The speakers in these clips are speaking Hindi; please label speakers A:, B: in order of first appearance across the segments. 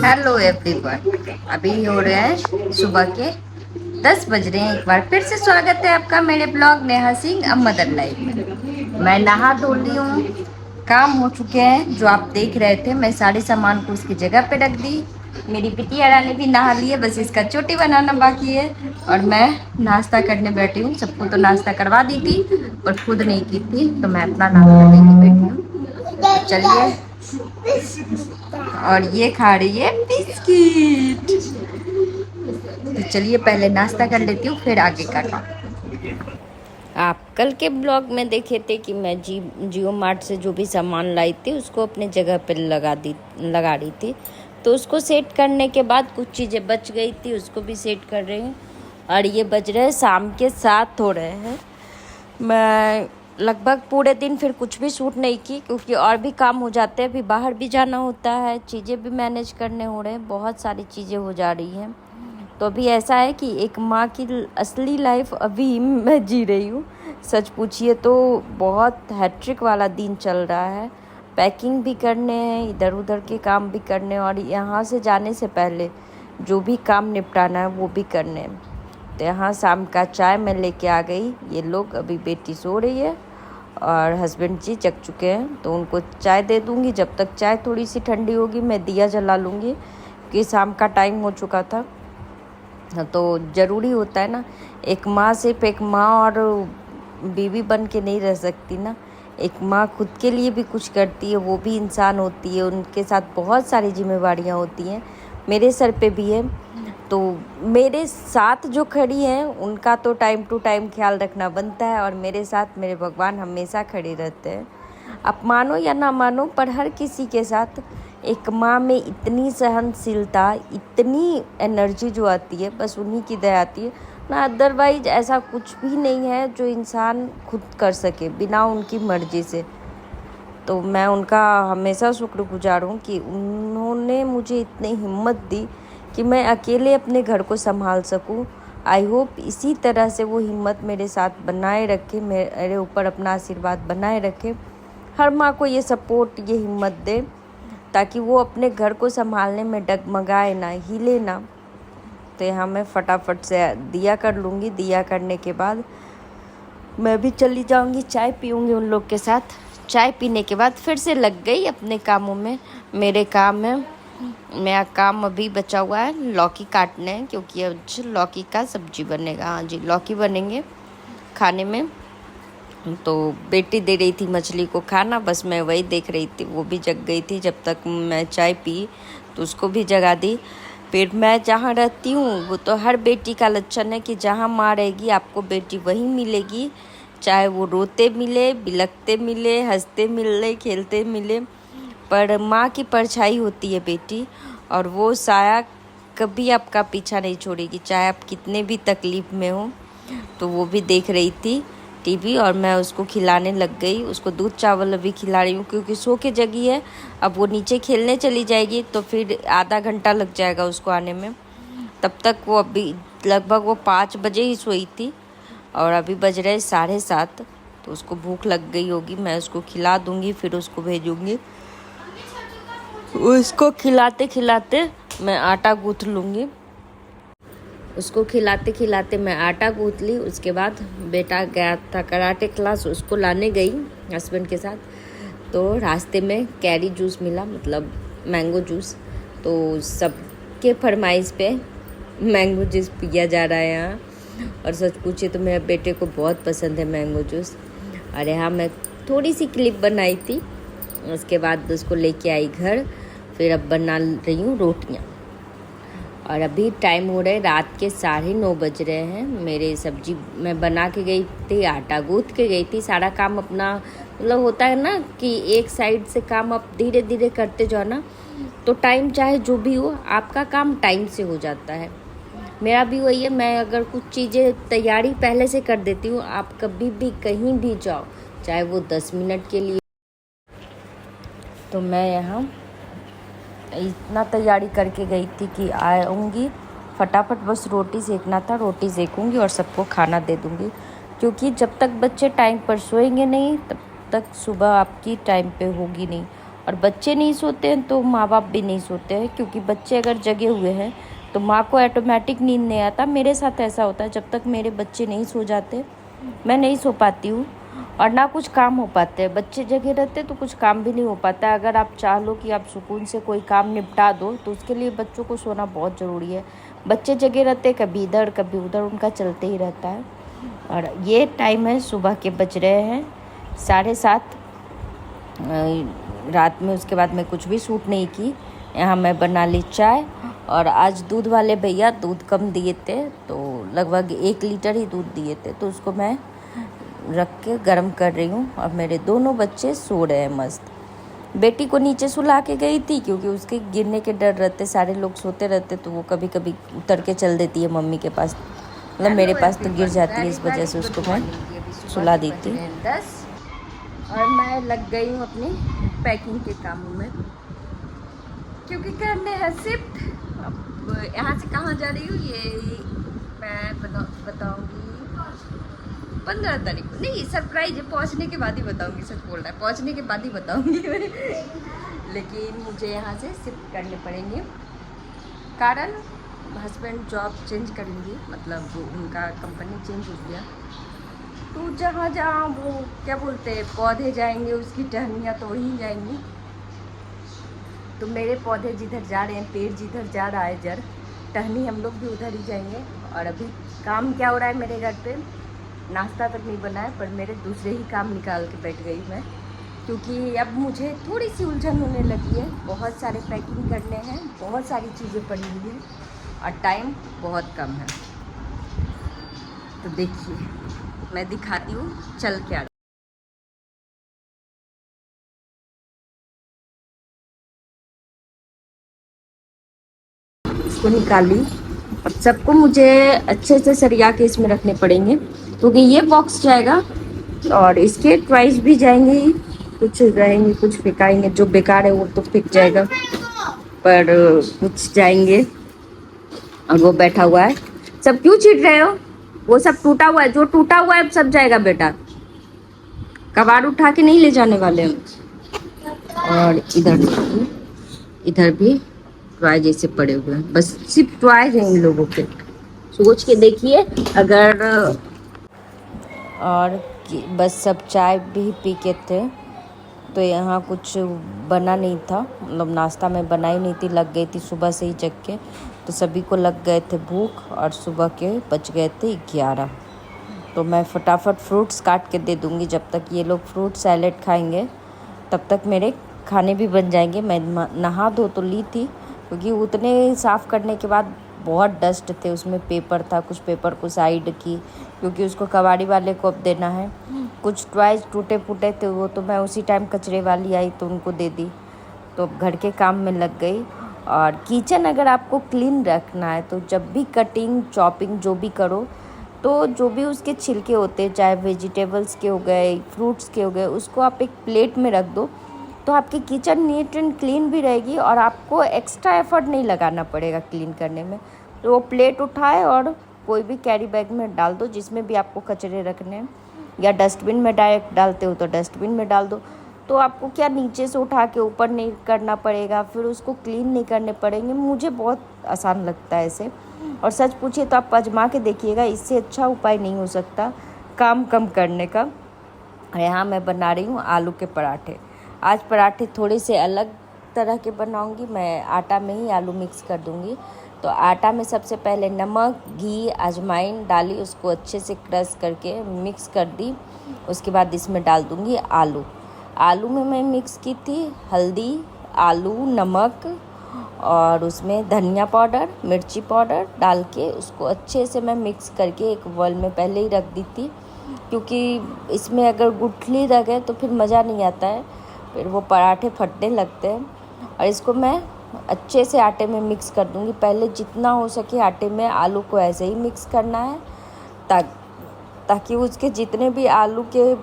A: हेलो एवरीवन, अभी हो रहे हैं सुबह के 10 बज रहे हैं। एक बार फिर से स्वागत है आपका मेरे blog Neha Singh a mother life में। मैं नहा धो ली हूँ, काम हो चुके हैं जो आप देख रहे थे। मैं सारे सामान को उसकी जगह पे रख दी। मेरी बिटिया रानी भी नहा ली है, बस इसका चोटी बनाना बाकी है। और मैं नाश्ता करने बैठी हूँ। सबको तो नाश्ता करवा दी थी और खुद नहीं की थी, तो मैं अपना नाश्ता लेके बैठी हूँ। तो चलिए, और ये खा रही है बिस्किट। तो चलिए पहले नाश्ता कर लेती हूँ, फिर आगे का काम। आप कल के ब्लॉग में देखे थे कि मैं जियो मार्ट से जो भी सामान लाई थी उसको अपने जगह पर लगा रही थी। तो उसको सेट करने के बाद कुछ चीज़ें बच गई थी, उसको भी सेट कर रही हूँ। और ये बज रहे हैं शाम के 7 हो रहे हैं। मैं लगभग पूरे दिन फिर कुछ भी शूट नहीं की, क्योंकि और भी काम हो जाते हैं। अभी बाहर भी जाना होता है, चीज़ें भी मैनेज करने हो रहे हैं, बहुत सारी चीज़ें हो जा रही हैं। तो अभी ऐसा है कि एक माँ की असली लाइफ अभी मैं जी रही हूँ। सच पूछिए तो बहुत हैट्रिक वाला दिन चल रहा है। पैकिंग भी करने हैं, इधर उधर के काम भी करने, और यहाँ से जाने से पहले जो भी काम निपटाना है वो भी करने हैं। तो यहाँ शाम का चाय मैं लेके आ गई। ये लोग, अभी बेटी सो रही है और हस्बैंड जी जग चुके हैं, तो उनको चाय दे दूँगी। जब तक चाय थोड़ी सी ठंडी होगी मैं दिया जला लूँगी, क्योंकि शाम का टाइम हो चुका था। तो ज़रूरी होता है ना, एक माँ सिर्फ एक माँ और बीवी बन के नहीं रह सकती ना। एक माँ खुद के लिए भी कुछ करती है, वो भी इंसान होती है, उनके साथ बहुत सारी जिम्मेवारियाँ होती हैं। मेरे सर पे भी है। तो मेरे साथ जो खड़ी हैं उनका तो टाइम टू टाइम ख्याल रखना बनता है, और मेरे साथ मेरे भगवान हमेशा खड़े रहते हैं। आप मानो या ना मानो, पर हर किसी के साथ एक माँ में इतनी सहनशीलता, इतनी एनर्जी जो आती है, बस उन्हीं की दया आती है ना। अदरवाइज ऐसा कुछ भी नहीं है जो इंसान खुद कर सके बिना उनकी मर्जी से। तो मैं उनका हमेशा शुक्रगुजार हूँ कि उन्होंने मुझे इतनी हिम्मत दी कि मैं अकेले अपने घर को संभाल सकूँ। आई होप इसी तरह से वो हिम्मत मेरे साथ बनाए रखे, मेरे ऊपर अपना आशीर्वाद बनाए रखे। हर माँ को ये सपोर्ट, ये हिम्मत दे, ताकि वो अपने घर को संभालने में डगमगाए ना, हिले ना। तो यहाँ मैं फटाफट से दिया कर लूँगी। दिया करने के बाद मैं भी चली जाऊँगी, चाय पीऊँगी उन लोग के साथ। चाय पीने के बाद फिर से लग गई अपने कामों में। मेरे काम में मेरा काम अभी बचा हुआ है लौकी काटने, क्योंकि आज लौकी का सब्जी बनेगा। हाँ जी, लौकी बनेंगे खाने में। तो बेटी दे रही थी मछली को खाना, बस मैं वही देख रही थी। वो भी जग गई थी जब तक मैं चाय पी, तो उसको भी जगा दी। फिर मैं जहाँ रहती हूँ वो तो हर बेटी का लक्षण है कि जहाँ माँ रहेगी आपको बेटी वहीं मिलेगी, चाहे वो रोते मिले, बिलखते मिले, हंसते मिले, खेलते मिले, पर माँ की परछाई होती है बेटी। और वो साया कभी आपका पीछा नहीं छोड़ेगी, चाहे आप कितने भी तकलीफ़ में हो। तो वो भी देख रही थी टीवी, और मैं उसको खिलाने लग गई। उसको दूध चावल अभी खिला रही हूँ, क्योंकि सो के जगी है। अब वो नीचे खेलने चली जाएगी तो फिर आधा घंटा लग जाएगा उसको आने में। तब तक वो अभी लगभग वो 5 बजे ही सोई थी, और अभी बज रहे 7:30। तो उसको भूख लग गई होगी, मैं उसको खिला दूँगी, फिर उसको भेजूँगी। उसको खिलाते खिलाते मैं आटा गूँथ लूँगी। उसको खिलाते खिलाते मैं आटा गूँथ ली। उसके बाद बेटा गया था कराटे क्लास, उसको लाने गई हस्बैंड के साथ। तो रास्ते में कैरी जूस मिला, मतलब मैंगो जूस। तो सबके फरमाइश पे मैंगो जूस पिया जा रहा है यहाँ। और सच पूछे तो मेरे बेटे को बहुत पसंद है मैंगो जूस। और यहाँ मैं थोड़ी सी क्लिप बनाई थी, उसके बाद उसको लेके आई घर। फिर अब बना रही हूँ रोटियाँ। और अभी टाइम हो रहे रात के 9:30 बज रहे हैं। मेरे सब्जी मैं बना के गई थी, आटा गूँथ के गई थी। सारा काम अपना मतलब होता है ना कि एक साइड से काम आप धीरे धीरे करते जाओ ना, तो टाइम चाहे जो भी हो आपका काम टाइम से हो जाता है। मेरा भी वही है, मैं अगर कुछ चीज़ें तैयारी पहले से कर देती हूँ, आप कभी भी कहीं भी जाओ, चाहे वो 10 मिनट के लिए। तो मैं यहाँ इतना तैयारी करके गई थी कि आऊँगी फटाफट बस रोटी सेकना था, रोटी सेकूँगी और सबको खाना दे दूँगी। क्योंकि जब तक बच्चे टाइम पर सोएंगे नहीं तब तक सुबह आपकी टाइम पे होगी नहीं। और बच्चे नहीं सोते हैं तो माँ बाप भी नहीं सोते हैं, क्योंकि बच्चे अगर जगे हुए हैं तो माँ को ऑटोमेटिक नींद नहीं आता। मेरे साथ ऐसा होता है, जब तक मेरे बच्चे नहीं सो जाते मैं नहीं सो पाती हूँ और ना कुछ काम हो पाते हैं। बच्चे जगे रहते तो कुछ काम भी नहीं हो पाता। अगर आप चाह लो कि आप सुकून से कोई काम निपटा दो तो उसके लिए बच्चों को सोना बहुत ज़रूरी है। बच्चे जगे रहते कभी इधर कभी उधर, उनका चलते ही रहता है। और ये टाइम है, सुबह के बज रहे हैं 7:30 रात में। उसके बाद मैं कुछ भी शूट नहीं की। यहाँ मैं बना ली चाय। और आज दूध वाले भैया दूध कम दिए थे, तो लगभग 1 लीटर ही दूध दिए थे, तो उसको मैं रख के गर्म कर रही हूँ। और मेरे दोनों बच्चे सो रहे हैं मस्त। बेटी को नीचे सुला के गई थी क्योंकि उसके गिरने के डर रहते, सारे लोग सोते रहते तो वो कभी कभी उतर के चल देती है मम्मी के पास, मतलब मेरे पास तो गिर जाती है, इस वजह से उसको मैं सुला दी थी। 10 और मैं लग गई हूँ अपनी पैकिंग के कामों में, क्योंकि करने हैं शिफ्ट। अब यहाँ से कहाँ जा रही हूँ ये मैं बताऊँगी 15 तारीख को। नहीं, सरप्राइज है, पहुँचने के बाद ही बताऊँगी। सच बोल रहा है, पहुँचने के बाद ही बताऊँगी लेकिन मुझे यहाँ से शिफ्ट करने पड़ेंगे, कारण हस्बैंड जॉब चेंज करेंगी, मतलब उनका कंपनी चेंज हो गया। तो जहाँ जहाँ वो क्या बोलते हैं पौधे जाएंगे, उसकी टहनियाँ तो वहीं जाएंगी। तो मेरे पौधे जिधर जा रहे हैं, पेड़ जिधर जा रहा है जड़, टहनी हम लोग भी उधर ही जाएंगे। और अभी काम क्या हो रहा है मेरे घर पे, नाश्ता तक नहीं बना है, पर मेरे दूसरे ही काम निकाल के बैठ गई मैं, क्योंकि अब मुझे थोड़ी सी उलझन होने लगी है। बहुत सारे पैकिंग करने हैं, बहुत सारी चीज़ें पड़ी हुई हैं और टाइम बहुत कम है। तो देखिए मैं दिखाती हूँ चल के आ। इसको निकाली और सबको मुझे अच्छे से सरिया के इसमें रखने पड़ेंगे, क्योंकि ये बॉक्स जाएगा और इसके ट्वाइस भी जाएंगे ही, कुछ रहेंगे कुछ फेंकाएंगे, जो बेकार है वो तो फेंक जाएगा, पर कुछ जाएंगे। और वो बैठा हुआ है, सब क्यों छीट रहे हो, वो सब टूटा हुआ है, जो टूटा हुआ है सब जाएगा बेटा, कबाड़ उठा के नहीं ले जाने वाले हम। और इधर भी टॉय जैसे पड़े हुए हैं, बस सिर्फ टॉय हैं इन लोगों के, सोच के देखिए अगर। और बस सब चाय भी पी के थे, तो यहाँ कुछ बना नहीं था, मतलब नाश्ता में बनाई नहीं थी, लग गई थी सुबह से ही जग के, तो सभी को लग गए थे भूख और सुबह के बज गए थे 11। तो मैं फटाफट फ्रूट्स काट के दे दूँगी, जब तक ये लोग फ्रूट सैलेड खाएंगे तब तक मेरे खाने भी बन जाएंगे। मैं नहा धो तो ली थी, क्योंकि उतने साफ़ करने के बाद बहुत डस्ट थे, उसमें पेपर था, कुछ पेपर को साइड की, क्योंकि उसको कबाड़ी वाले को अब देना है। कुछ टॉयज टूटे फूटे थे, वो तो मैं उसी टाइम कचरे वाली आई तो उनको दे दी, तो घर के काम में लग गई। और किचन अगर आपको क्लीन रखना है तो जब भी कटिंग चॉपिंग जो भी करो, तो जो भी उसके छिलके होते हैं, चाहे वेजिटेबल्स के हो गए फ्रूट्स के हो गए, उसको आप एक प्लेट में रख दो, तो आपकी किचन नीट एंड क्लीन भी रहेगी और आपको एक्स्ट्रा एफर्ट नहीं लगाना पड़ेगा क्लीन करने में। तो वो प्लेट उठाए और कोई भी कैरी बैग में डाल दो, जिसमें भी आपको कचरे रखने हैं, या डस्टबिन में डायरेक्ट डालते हो तो डस्टबिन में डाल दो। तो आपको क्या नीचे से उठा के ऊपर नहीं करना पड़ेगा, फिर उसको क्लीन नहीं करने पड़ेंगे। मुझे बहुत आसान लगता है इसे, और सच पूछिए तो आप आजमा के देखिएगा, इससे अच्छा उपाय नहीं हो सकता काम कम करने का। यहाँ मैं बना रही हूँ आलू के पराठे। आज पराठे थोड़े से अलग तरह के बनाऊंगी। मैं आटा में ही आलू मिक्स कर दूंगी। तो आटा में सबसे पहले नमक, घी, अजवाइन डाली, उसको अच्छे से क्रश करके मिक्स कर दी। उसके बाद इसमें डाल दूंगी आलू। आलू में मैं मिक्स की थी हल्दी, आलू, नमक और उसमें धनिया पाउडर, मिर्ची पाउडर डाल के उसको अच्छे से मैं मिक्स करके एक बाउल में पहले ही रख दी थी, क्योंकि इसमें अगर गुठली रखे तो फिर मज़ा नहीं आता है, फिर वो पराठे फटने लगते हैं। और इसको मैं अच्छे से आटे में मिक्स कर दूंगी। पहले जितना हो सके आटे में आलू को ऐसे ही मिक्स करना है, ताकि उसके जितने भी आलू के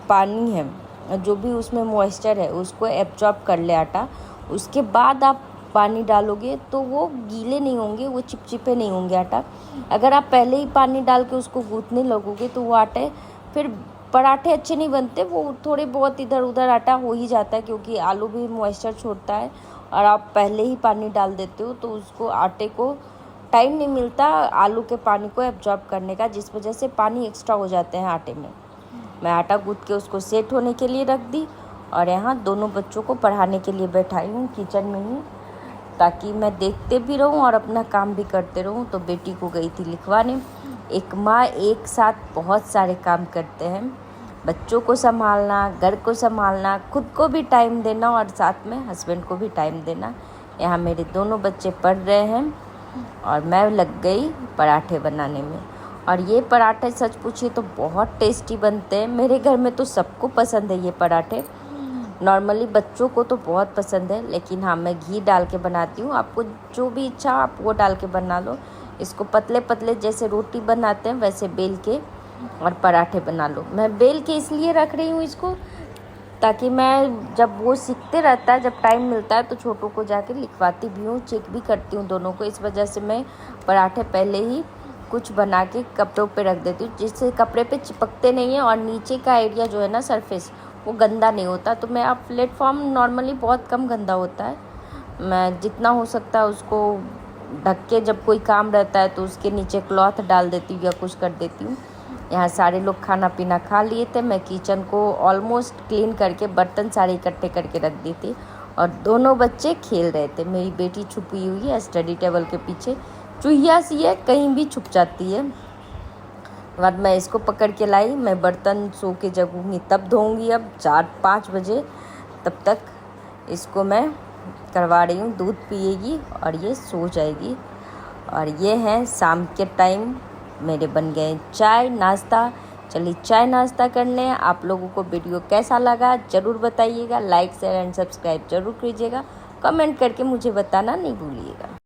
A: पानी है, जो भी उसमें मॉइस्चर है, उसको एब्जॉर्ब कर ले आटा। उसके बाद आप पानी डालोगे तो वो गीले नहीं होंगे, वो चिपचिपे नहीं होंगे आटा। अगर आप पहले ही पानी डाल के उसको गूँथने लगोगे तो वो आटे फिर पराठे अच्छे नहीं बनते, वो थोड़े बहुत इधर उधर आटा हो ही जाता है, क्योंकि आलू भी मॉइस्चर छोड़ता है। और आप पहले ही पानी डाल देते हो तो उसको आटे को टाइम नहीं मिलता आलू के पानी को एब्जॉर्ब करने का, जिस वजह से पानी एक्स्ट्रा हो जाते हैं आटे में। मैं आटा गूँथ के उसको सेट होने के लिए रख दी और यहाँ दोनों बच्चों को पढ़ाने के लिए बैठाई हूँ किचन में ही, ताकि मैं देखते भी रहूँ और अपना काम भी करते रहूँ। तो बेटी को गई थी लिखवाने। एक माँ एक साथ बहुत सारे काम करते हैं, बच्चों को संभालना, घर को संभालना, खुद को भी टाइम देना और साथ में हस्बैंड को भी टाइम देना। यहाँ मेरे दोनों बच्चे पढ़ रहे हैं और मैं लग गई पराठे बनाने में। और ये पराठे सच पूछिए तो बहुत टेस्टी बनते हैं। मेरे घर में तो सबको पसंद है ये पराठे। नॉर्मली बच्चों को तो बहुत पसंद है, लेकिन हाँ मैं घी डाल के बनाती हूँ। आपको जो भी इच्छा आप वो डाल के बना लो। इसको पतले पतले जैसे रोटी बनाते हैं वैसे बेल के और पराठे बना लो। मैं बेल के इसलिए रख रही हूँ इसको, ताकि मैं जब वो सीखते रहता है, जब टाइम मिलता है तो छोटों को जाके लिखवाती भी हूँ, चेक भी करती हूँ दोनों को। इस वजह से मैं पराठे पहले ही कुछ बना के कपड़ों पे रख देती हूँ, जिससे कपड़े पे चिपकते नहीं हैं और नीचे का एरिया जो है ना, सरफेस, वो गंदा नहीं होता। तो मैं अब प्लेटफॉर्म नॉर्मली बहुत कम गंदा होता है। मैं जितना हो सकता है उसको ढक के, जब कोई काम रहता है तो उसके नीचे क्लॉथ डाल देती हूँ या कुछ कर देती हूँ। यहाँ सारे लोग खाना पीना खा लिए थे। मैं किचन को ऑलमोस्ट क्लीन करके बर्तन सारे इकट्ठे करके रख दी थी और दोनों बच्चे खेल रहे थे। मेरी बेटी छुपी हुई है स्टडी टेबल के पीछे, चूहिया सी है, कहीं भी छुप जाती है। बाद मैं इसको पकड़ के लाई। मैं बर्तन सो के जगूँगी तब धोऊँगी, अब 4-5 बजे। तब तक इसको मैं करवा रही हूँ, दूध पिएगी और ये सो जाएगी। और ये है शाम के टाइम मेरे बन गए चाय नाश्ता। चलिए चाय नाश्ता कर लें। आप लोगों को वीडियो कैसा लगा ज़रूर बताइएगा। लाइक शेयर एंड सब्सक्राइब ज़रूर कीजिएगा। कमेंट करके मुझे बताना नहीं भूलिएगा।